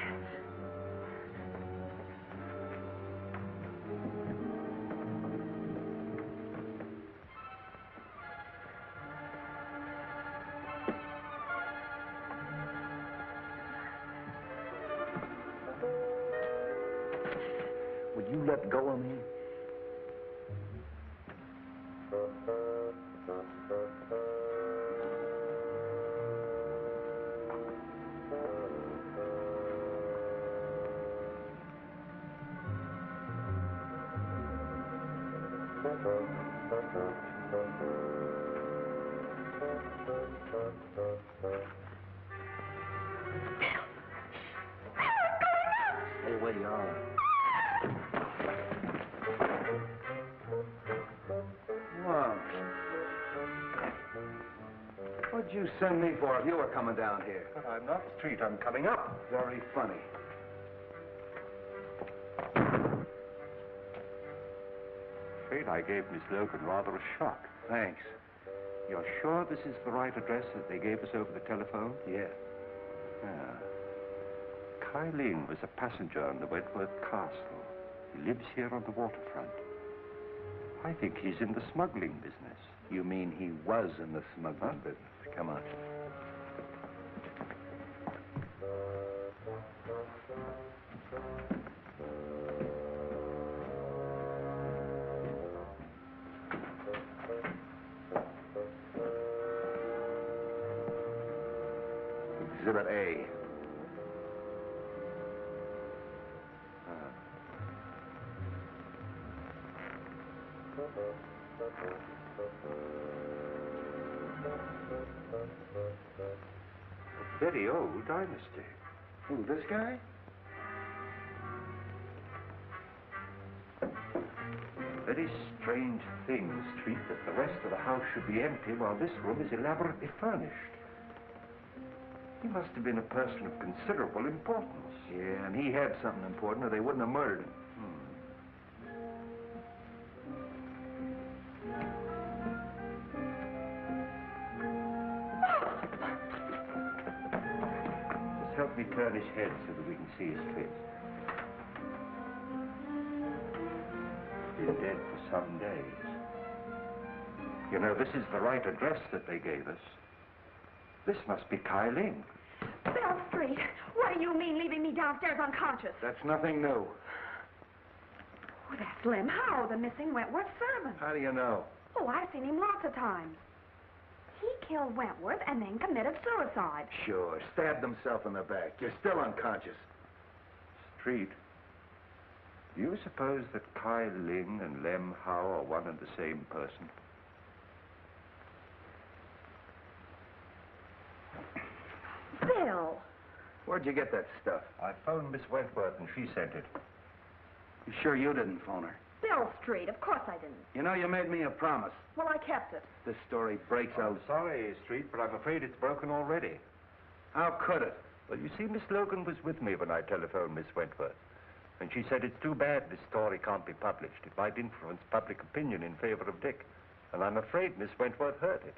Would you let go of me? Stay where you are. Wow. What'd you send me for if you were coming down here? But I'm not Street. I'm coming up. Very funny. Afraid I gave Miss Logan rather a shock. Thanks. You're sure this is the right address that they gave us over the telephone? Yeah. Ah. Kai Ling was a passenger on the Wentworth Castle. He lives here on the waterfront. I think he's in the smuggling business. You mean he was in the smuggling business? Come on. Exhibit A. A very old dynasty. Who, this guy? Very strange thing, Street, that the rest of the house should be empty while this room is elaborately furnished. He must have been a person of considerable importance. Yeah, and he had something important or they wouldn't have murdered him. Just help me turn his head so that we can see his face. He's been dead for some days. You know, this is the right address that they gave us. This must be Kai Ling. Bell Street, what do you mean leaving me downstairs unconscious? That's nothing new. Oh, that's Lem Howe, the missing Wentworth servant. How do you know? Oh, I've seen him lots of times. He killed Wentworth and then committed suicide. Sure, stabbed himself in the back. You're still unconscious. Street, do you suppose that Kai Ling and Lem Howe are one and the same person? Bill. Where'd you get that stuff? I phoned Miss Wentworth and she sent it. You sure you didn't phone her? Bill Street. Of course I didn't. You know, you made me a promise. Well, I kept it. This story breaks I'm out. sorry, Street, but I'm afraid it's broken already. How could it? Well, you see, Miss Logan was with me when I telephoned Miss Wentworth. And she said it's too bad this story can't be published. It might influence public opinion in favor of Dick. And I'm afraid Miss Wentworth heard it.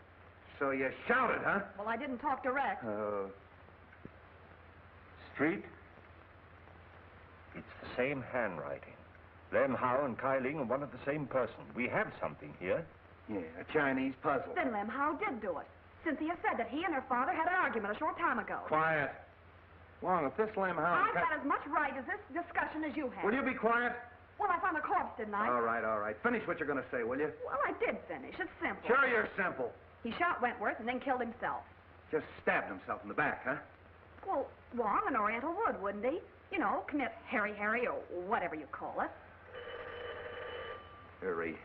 So you shouted, huh? Well, I didn't talk direct. Street? It's the same handwriting. Lem Howe and Kai Ling are one of the same person. We have something here. Yeah, a Chinese puzzle. Then Lem Howe did do it. Cynthia said that he and her father had an argument a short time ago. Quiet. Wong, if this Lem Howe... I've got as much right as this discussion as you have. Will you be quiet? Well, I found the corpse, didn't I? All right, all right. Finish what you're going to say, will you? Well, I did finish. It's simple. Sure you're simple. He shot Wentworth and then killed himself. Just stabbed himself in the back, huh? Well, Wong, an Oriental would, wouldn't he? You know, commit Harry or whatever you call it. Harry.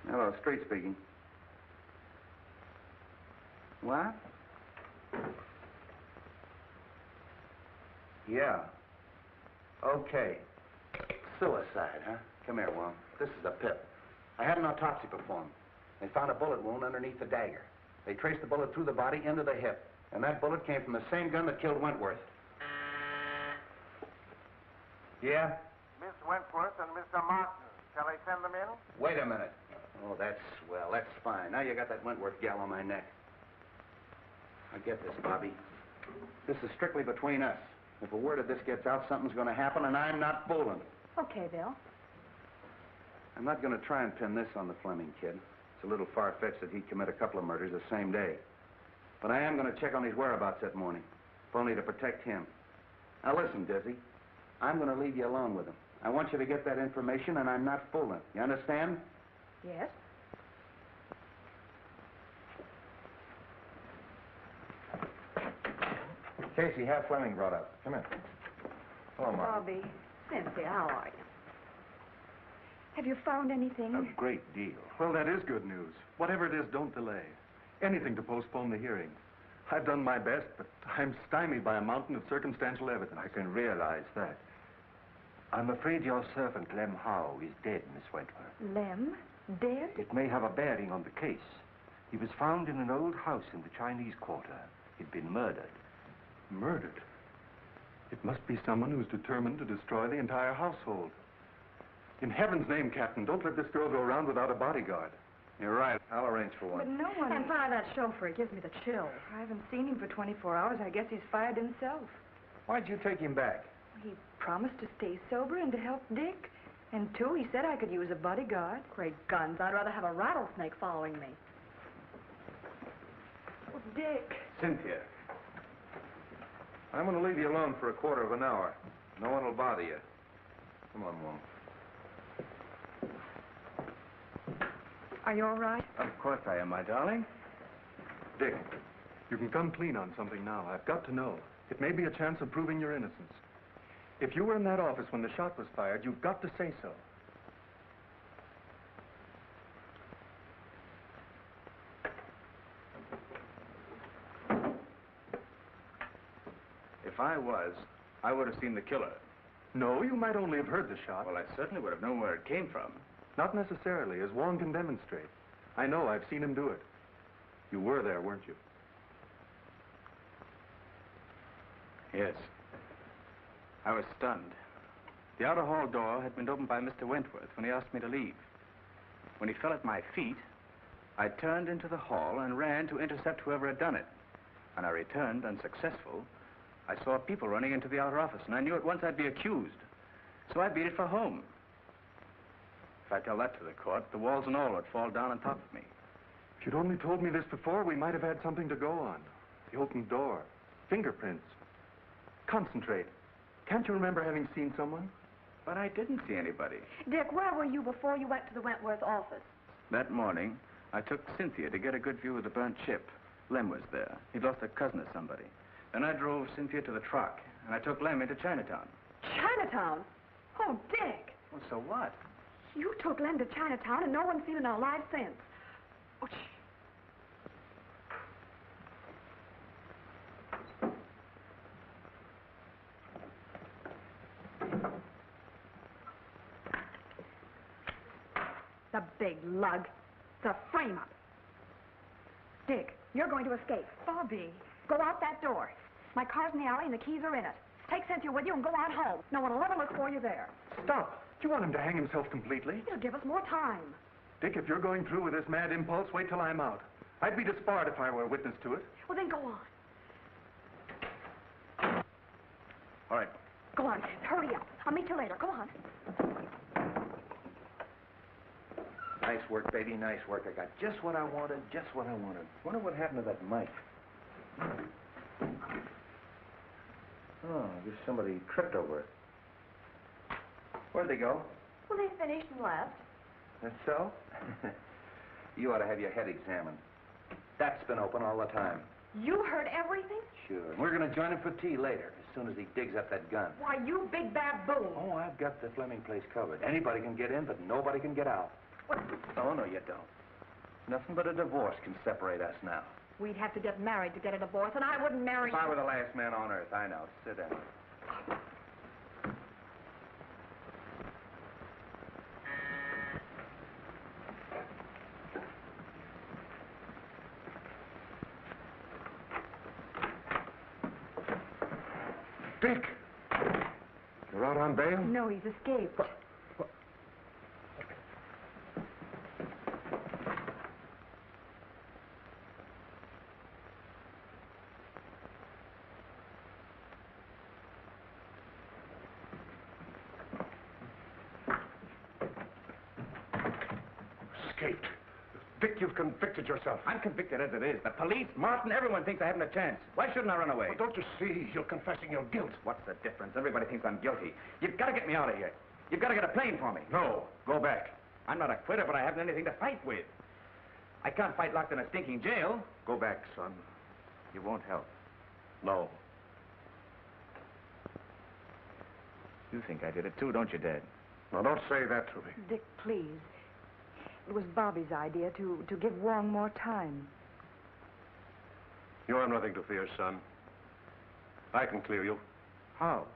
Hello, Street speaking. What? Yeah. Okay. Suicide, huh? Come here, Wong. This is a pip. I had an autopsy performed. They found a bullet wound underneath the dagger. They traced the bullet through the body into the hip. And that bullet came from the same gun that killed Wentworth. Yeah? Miss Wentworth and Mr. Martin. Shall I send them in? Wait a minute. Oh, that's swell. That's fine. Now you got that Wentworth gal on my neck. I get this, Bobby. This is strictly between us. If a word of this gets out, something's going to happen, and I'm not fooling. Okay, Bill. I'm not going to try and pin this on the Fleming kid. It's a little far-fetched that he'd commit a couple of murders the same day. But I am going to check on his whereabouts that morning, if only to protect him. Now listen, Dizzy. I'm going to leave you alone with him. I want you to get that information, and I'm not fooling. You understand? Yes? Casey, have Fleming brought up. Come in. Hello, Mark. Bobby, Cynthia, how are you? Have you found anything? A great deal. Well, that is good news. Whatever it is, don't delay. Anything to postpone the hearing. I've done my best, but I'm stymied by a mountain of circumstantial evidence. I can realize that. I'm afraid your servant, Lem Howe, is dead, Miss Wentworth. Lem? Dead? It may have a bearing on the case. He was found in an old house in the Chinese Quarter. He'd been murdered. Murdered? It must be someone who's determined to destroy the entire household. In heaven's name, Captain, don't let this girl go around without a bodyguard. You're right. I'll arrange for one. But no one... And fire that chauffeur. It gives me the chills. I haven't seen him for 24 hours. I guess he's fired himself. Why'd you take him back? He promised to stay sober and to help Dick. And two, he said I could use a bodyguard. Great guns. I'd rather have a rattlesnake following me. Oh, Dick. Cynthia. I'm going to leave you alone for a quarter of an hour. No one will bother you. Come on, Wong. Are you all right? Of course I am, my darling. Dick, you can come clean on something now. I've got to know. It may be a chance of proving your innocence. If you were in that office when the shot was fired, you've got to say so. If I was, I would have seen the killer. No, you might only have heard the shot. Well, I certainly would have known where it came from. Not necessarily, as Wong can demonstrate. I know, I've seen him do it. You were there, weren't you? Yes. I was stunned. The outer hall door had been opened by Mr. Wentworth when he asked me to leave. When he fell at my feet, I turned into the hall and ran to intercept whoever had done it. When I returned, unsuccessful, I saw people running into the outer office, and I knew at once I'd be accused. So I beat it for home. If I tell that to the court, the walls and all would fall down on top of me. If you'd only told me this before, we might have had something to go on. The open door, fingerprints. Concentrate. Can't you remember having seen someone? But I didn't see anybody. Dick, where were you before you went to the Wentworth office? That morning, I took Cynthia to get a good view of the burnt ship. Lem was there. He'd lost a cousin or somebody. Then I drove Cynthia to the truck, and I took Lem into Chinatown. Chinatown? Oh, Dick. Well, so what? You took Lem to Chinatown and no one's seen him alive since. Oh, The big lug. It's a frame-up. Dick, you're going to escape. Bobby. Go out that door. My car's in the alley and the keys are in it. Take Cynthia with you and go on home. No one will ever look for you there. Stop. Do you want him to hang himself completely? It'll give us more time. Dick, if you're going through with this mad impulse, wait till I'm out. I'd be disbarred if I were a witness to it. Well, then go on. All right. Go on. Hurry up. I'll meet you later. Go on. Nice work, baby, nice work. I got just what I wanted, just what I wanted. Wonder what happened to that mic. Oh, I guess somebody tripped over it. Where'd they go? Well, they finished and left. That's so? You ought to have your head examined. That's been open all the time. You heard everything? Sure. And we're going to join him for tea later, as soon as he digs up that gun. Why, you big baboon. Oh, I've got the Fleming place covered. Anybody can get in, but nobody can get out. What? Oh, no, you don't. Nothing but a divorce can separate us now. We'd have to get married to get a divorce, and I wouldn't marry If I were the last man on earth, I know. Sit down. Dick! You're out on bail? No, he's escaped. Escaped. Dick, you've convicted yourself. I'm convicted as it is. The police, Martin, everyone thinks I haven't a chance. Why shouldn't I run away? Well, don't you see? You're confessing your guilt. What's the difference? Everybody thinks I'm guilty. You've got to get me out of here. You've got to get a plane for me. No. Go back. I'm not a quitter, but I haven't anything to fight with. I can't fight locked in a stinking jail. Go back, son. You won't help. No. You think I did it too, don't you, Dad? Now, don't say that to me. Dick, please. It was Bobby's idea to give Wong more time. You have nothing to fear, son. I can clear you. How?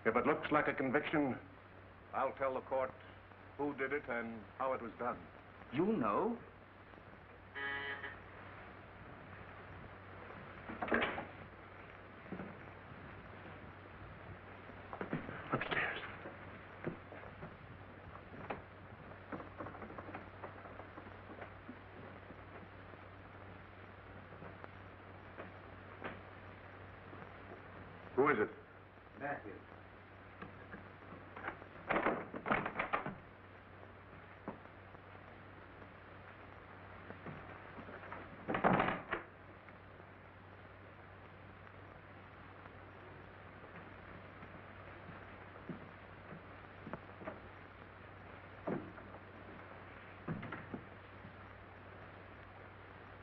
If it looks like a conviction, I'll tell the court who did it and how it was done. You know? Upstairs. Who is it? Matthews.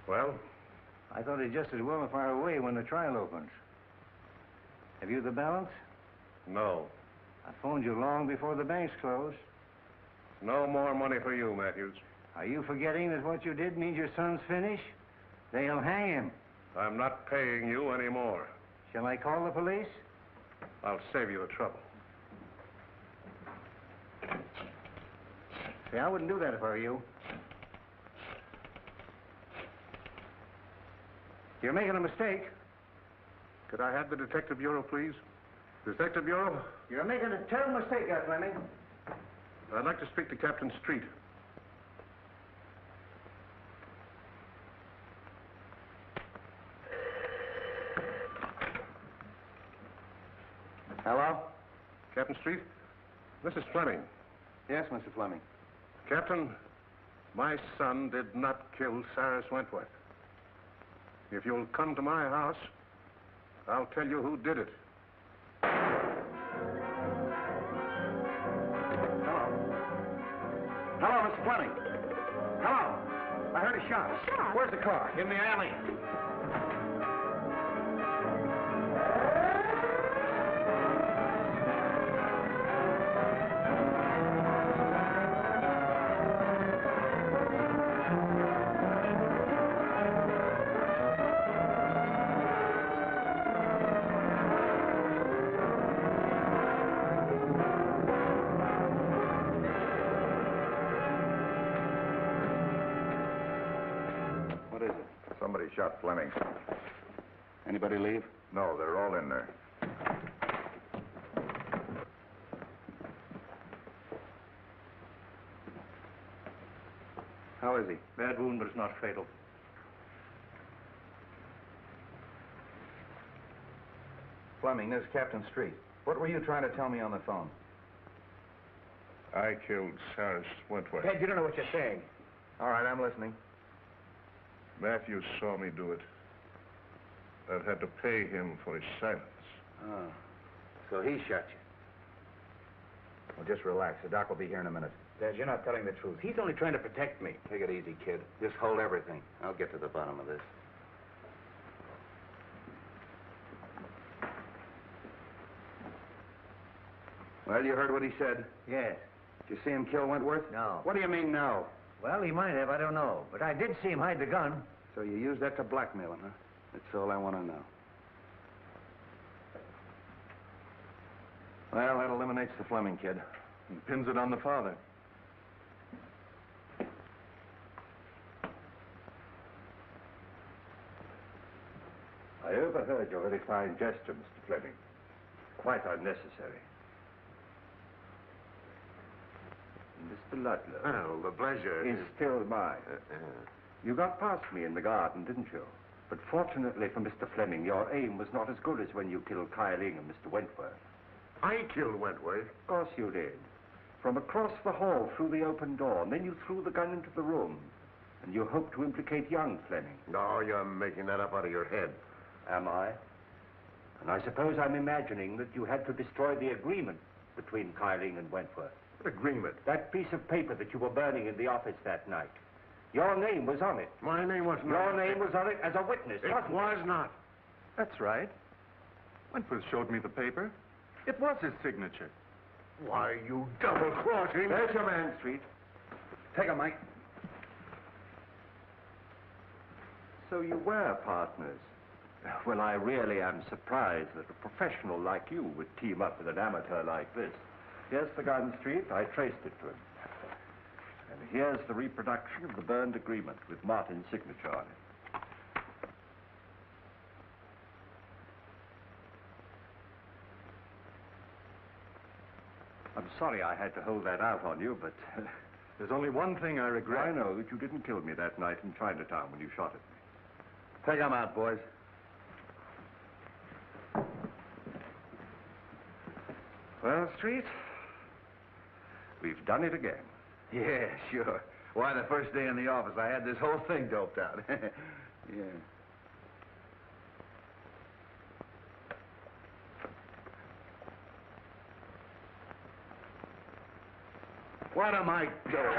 Well? I thought he'd just as well fire away when the trial opens. Have you the balance? No. I phoned you long before the banks closed. No more money for you, Matthews. Are you forgetting that what you did means your son's finished? They'll hang him. I'm not paying you anymore. Shall I call the police? I'll save you the trouble. See, I wouldn't do that if I were you. You're making a mistake. Could I have the Detective Bureau, please? Detective Bureau? You're making a terrible mistake, Fleming. I'd like to speak to Captain Street. Hello? Captain Street? This is Fleming. Yes, Mr. Fleming. Captain, my son did not kill Cyrus Wentworth. If you'll come to my house, I'll tell you who did it. Hello, Mr. Fleming. Hello. I heard a shot. Shot? Where's the car? In the alley. shot Fleming. Anybody leave? No, they're all in there. How is he? Bad wound, but it's not fatal. Fleming, this is Captain Street. What were you trying to tell me on the phone? I killed Cyrus Wentworth. Ted, you don't know what you're saying. All right, I'm listening. Matthews saw me do it. I've had to pay him for his silence. Oh, so he shot you. Well, just relax. The doc will be here in a minute. Dad, you're not telling the truth. He's only trying to protect me. Take it easy, kid. Just hold everything. I'll get to the bottom of this. Well, you heard what he said? Yes. Did you see him kill Wentworth? No. What do you mean, no? Well, he might have, I don't know. But I did see him hide the gun. So you used that to blackmail him, huh? That's all I want to know. Well, that eliminates the Fleming kid and pins it on the father. I overheard your very fine gesture, Mr. Fleming. Quite unnecessary. Mr. Ludlow. Oh, the pleasure is still mine. You got past me in the garden, didn't you? But fortunately for Mr. Fleming, your aim was not as good as when you killed Kyling and Mr. Wentworth. I killed Wentworth. Of course you did. From across the hall through the open door, and then you threw the gun into the room. And you hoped to implicate young Fleming. No, you're making that up out of your head. Am I? And I suppose I'm imagining that you had to destroy the agreement between Kyling and Wentworth. What agreement? That piece of paper that you were burning in the office that night. Your name was on it. My name was not. Your name was on it as a witness, It wasn't was not. That's right. Wentworth showed me the paper. It was his signature. Why, you double-crossing... There's your man, Street. Take him, Mike. So you were partners. Well, I really am surprised that a professional like you would team up with an amateur like this. Here's the gun, Street. I traced it to him. And here's the reproduction of the burned agreement with Martin's signature on it. I'm sorry I had to hold that out on you, but... There's only one thing I regret. I know that you didn't kill me that night in Chinatown when you shot at me. Take him out, boys. Well, Street, we've done it again. Yeah, sure. Why, the first day in the office, I had this whole thing doped out. Yeah. What am I doing?